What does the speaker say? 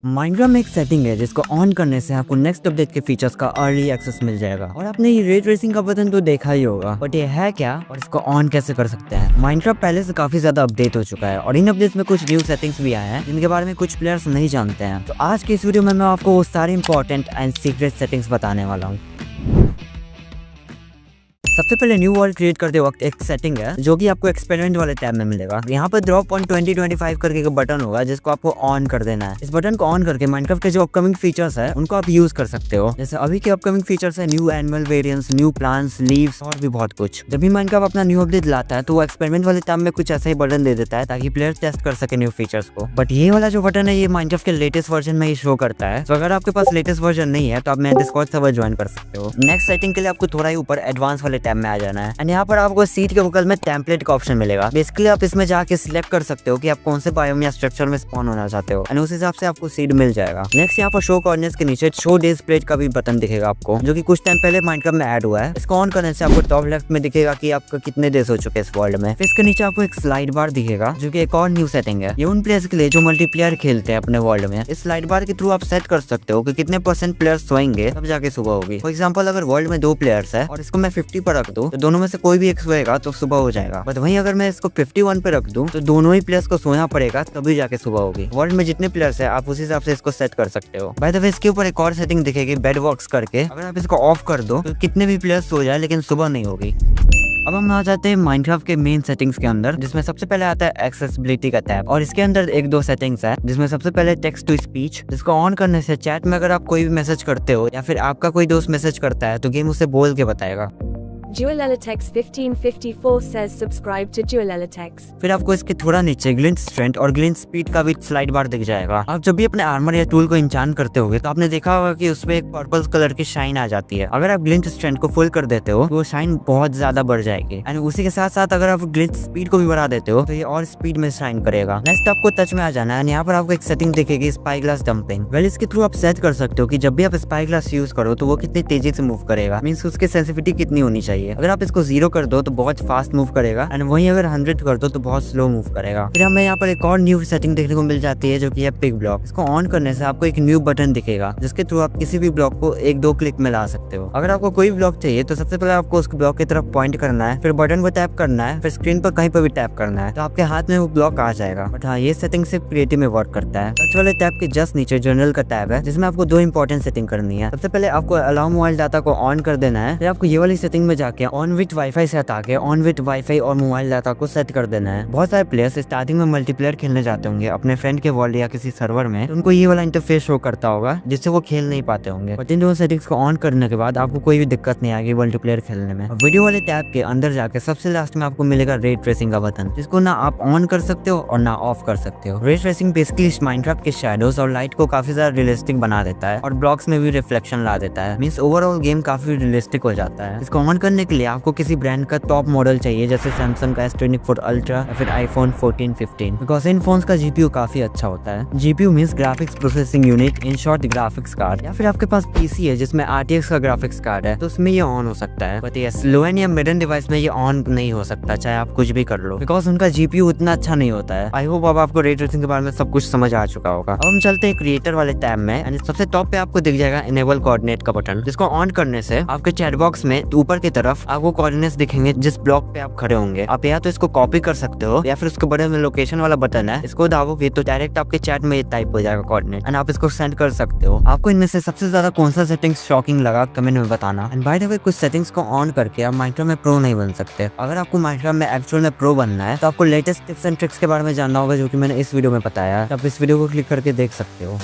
Minecraft में एक setting है जिसको ऑन करने से आपको नेक्स्ट अपडेट के फीचर्स का अर्ली एक्सेस मिल जाएगा। और आपने ये रे ट्रेसिंग का बटन तो देखा ही होगा, बट ये है क्या और इसको ऑन कैसे कर सकते हैं। माइनक्राफ्ट पहले से काफी ज्यादा अपडेट हो चुका है और इन अपडेट्स में कुछ न्यू सेटिंग्स भी आए हैं जिनके बारे में कुछ प्लेयर्स नहीं जानते हैं। तो आज के इस वीडियो में मैं आपको वो सारी इंपॉर्टेंट एंड सीक्रेट सेटिंग्स बताने वाला हूँ। सबसे पहले न्यू वर्ल्ड क्रिएट करते वक्त एक सेटिंग है जो कि आपको एक्सपेरिमेंट वाले टैब में मिलेगा। यहाँ पर ड्रॉप ऑन 2025 करके एक बटन होगा जिसको आपको ऑन कर देना है। इस बटन को ऑन करके माइनक्राफ्ट के जो अपकमिंग फीचर्स है उनको आप यूज कर सकते हो। जैसे अभी के अपकमिंग फीचर्स है new animal variants, new plants, leaves और भी बहुत कुछ। जब भी माइनक्राफ्ट अपना न्यू अपडेट लाता है तो वो एक्सपेरिमेंट वाले टैब में कुछ ऐसा ही बटन दे देता है ताकि प्लेयर टेस्ट कर सके न्यू फीचर्स को। बट ये वाला जो बटन है ये माइनक्राफ्ट के लेटेस्ट वर्जन में ही शो करता है। तो अगर आपके पास लेटेस्ट वर्जन नहीं है तो आप मेरा डिस्कॉर्ड सर्वर ज्वाइन कर सकते हो। नेक्स्ट सेटिंग के लिए आपको थोड़ा ही ऊपर एडवांस वाले टैब में आ जाना है। यहाँ पर आपको सीट के बगल में टेम्पलेट का ऑप्शन मिलेगा। बेसिकली आप इसमें जाके सिलेक्ट कर सकते हो कि आप कौन से बायोम या स्ट्रक्चर में स्पॉन होना चाहते हो और उस हिसाब से आपको सीट मिल जाएगा। नेक्स्ट यहाँ पर शो कोऑर्डिनेट्स के नीचे शो डेज प्लेट का भी बटन दिखेगा आपको, जो कि कुछ टाइम पहले माइनक्राफ्ट में ऐड हुआ है। इसको ऑन करने से आपको टॉप लेफ्ट में दिखेगा कि आपको कितने डेज हो चुके हैं इस वर्ल्ड में। इसके नीचे आपको एक स्लाइड बार दिखेगा जो कि एक और न्यू सेटिंग है। ये उन प्लेयर्स के लिए जो मल्टीप्लेयर खेलते हैं अपने वर्ल्ड में। इस स्लाइड बार के थ्रू आप सेट कर सकते हो कि कितने % प्लेयर्स सोएंगे तब जाके सुबह होगी। फॉर एग्जाम्पल अगर वर्ल्ड में 2 प्लेयर्स है और इसको मैं 50 पर रख दूं तो दोनों में से कोई भी एक सोएगा तो सुबह हो जाएगा। बट वहीं अगर मैं इसको 51 पे रख दूं तो दोनों ही प्लेयर्स को सोना पड़ेगा तभी जाके सुबह होगी। वर्ल्ड में जितने प्लेयर्स है आप उस हिसाब से इसको सेट कर सकते हो। बाय द वे इसके ऊपर एक और सेटिंग दिखेगी बेड वर्क्स करके। अगर आप इसको ऑफ कर दो तो कितने भी प्लेयर्स सो जाए लेकिन सुबह नहीं होगी। अब हम आ जाते हैं माइनक्राफ्ट के मेन सेटिंग्स के अंदर, जिसमें सबसे पहले आता है एक्सेसिबिलिटी का टैब। और इसके अंदर 1-2 सेटिंग्स है जिसमें सबसे पहले टेक्स्ट टू स्पीच, जिसको ऑन करने से चैट में अगर आप कोई भी मैसेज करते हो या फिर आपका कोई दोस्त मैसेज करता है तो गेम उसे बोल के बताएगा। Dualelatex 1554 says subscribe to Dualelatex। फिर आपको इसके थोड़ा नीचे ग्लिंट स्ट्रेंथ और ग्लिंट स्पीड का भी स्लाइड बार दिख जाएगा। आप जब भी अपने आर्मर या टूल को इंचान करते होगे तो आपने देखा होगा कि उसमें एक पर्पल कलर की शाइन आ जाती है। अगर आप ग्लिंट स्ट्रेंथ को फुल कर देते हो तो वो शाइन बहुत ज्यादा बढ़ जाएगी। एंड उसी के साथ साथ अगर आप ग्लिंट स्पीड को भी बढ़ा देते हो तो ये और स्पीड में शाइन करेगा। नेक्स्ट आपको टच में आ जाना है। यहाँ पर आपको एक सेटिंग दिखेगी स्पाई ग्लास डंपिंग। वेल इसके थ्रू आप सेट कर सकते हो कि जब भी आप स्पाई ग्लास यूज करो तो वो कितनी तेजी से मूव करेगा, मीन्स उसकी सेंसिटिविटी कितनी होनी चाहिए। अगर आप इसको 0 कर दो तो बहुत फास्ट मूव करेगा एंड वहीं अगर 100 कर दो तो बहुत स्लो मूव करेगा। फिर हमें यहाँ पर एक और न्यू सेटिंग देखने को मिल जाती है जो कि है पिक ब्लॉक। इसको ऑन करने से आपको एक न्यू बटन दिखेगा जिसके थ्रू आप किसी भी ब्लॉक को 1-2 क्लिक में ला सकते हो। अगर आपको कोई ब्लॉक चाहिए तो सबसे पहले आपको उस ब्लॉक की तरफ पॉइंट करना है, फिर बटन को टैप करना है, फिर स्क्रीन पर कहीं पर भी टैप करना है तो आपके हाथ में वो ब्लॉक आ जाएगा। बट हाँ, ये सेटिंग सिर्फ क्रिएटिव में वर्क करता है। टच वाले टैब के जस्ट नीचे जनरल का टैब है जिसमें आपको 2 इंपॉर्टेंट सेटिंग करनी है। सबसे पहले आपको अलाउ मोबाइल डाटा को ऑन कर देना है। फिर आपको ये वाली सेटिंग में जाके ऑन विथ वाईफाई से हटा के ऑन विथ वाईफाई और मोबाइल डाटा को सेट कर देना है। बहुत सारे प्लेयर्स स्टार्टिंग में मल्टीप्लेयर खेलने जाते होंगे अपने फ्रेंड के वर्ल्ड या किसी सर्वर में, तो उनको ये वाला इंटरफेस शो करता होगा जिससे वो खेल नहीं पाते होंगे। बट इन दोनों सेटिंग्स को ऑन करने के बाद आपको कोई भी दिक्कत नहीं आएगी मल्टीप्लेयर खेलने में। वीडियो वाले टैब के अंदर जाके सबसे लास्ट में आपको मिलेगा रे ट्रेसिंग का बटन, जिसको ना आप ऑन कर सकते हो और ना ऑफ कर सकते हो। रे ट्रेसिंग बेसिकली माइनक्राफ्ट के शैडोज और लाइट को काफी ज्यादा रियलिस्टिक बना देता है और ब्लॉक्स में भी रिफ्लेक्शन ला देता है। मींस ओवरऑल गेम काफी रियलिस्टिक हो जाता है। इसको ऑन करने के लिए आपको किसी ब्रांड का टॉप मॉडल चाहिए जैसे सैमसंग का S24 अल्ट्रा या फिर iPhone 14, 15, बिकॉज इन फोन्स का जीपीयू काफी अच्छा होता है। GPU means graphics processing unit, in short graphics card. या फिर आपके पास पीसी है जिसमें RTX का ग्राफिक्स कार्ड है तो उसमें ये ऑन हो सकता है। बट ये लो एंड या मिड एंड डिवाइस में ये ऑन नहीं हो सकता चाहे आप कुछ भी कर लो, बिकॉज उनका जीपीयू उतना अच्छा नहीं होता है। आई होप अब आपको रे ट्रेसिंग के बारे में सब कुछ समझ आ चुका होगा। अब हम चलते हैं क्रिएटर वाले टैब में एंड सबसे टॉप पे आपको दिख जाएगा इनेबल कोऑर्डिनेट का बटन, जिसको ऑन करने से आपके चैट बॉक्स में ऊपर की तरफ आपको कोऑर्डिनेट्स दिखेंगे जिस ब्लॉक पे आप खड़े होंगे। आप या तो इसको कॉपी कर सकते हो या फिर उसके बगल में लोकेशन वाला बटन है, इसको दाबोगे तो डायरेक्ट आपके चैट में ये टाइप हो जाएगा कोऑर्डिनेट एंड आप इसको सेंड कर सकते हो। आपको इनमें से सबसे ज्यादा कौन सा सेटिंग्स शॉकिंग लगा कमेंट में बताना। एंड बाय द वे कुछ सेटिंग्स को ऑन करके आप माइनक्राफ्ट में प्रो नहीं बन सकते। अगर आपको माइनक्राफ्ट में एक्चुअल में प्रो बनना है तो आपको लेटेस्ट टिप्स एंड ट्रिक्स के बारे में जानना होगा जो कि मैंने इस वीडियो में बताया। आप इस वीडियो को क्लिक करके देख सकते हो।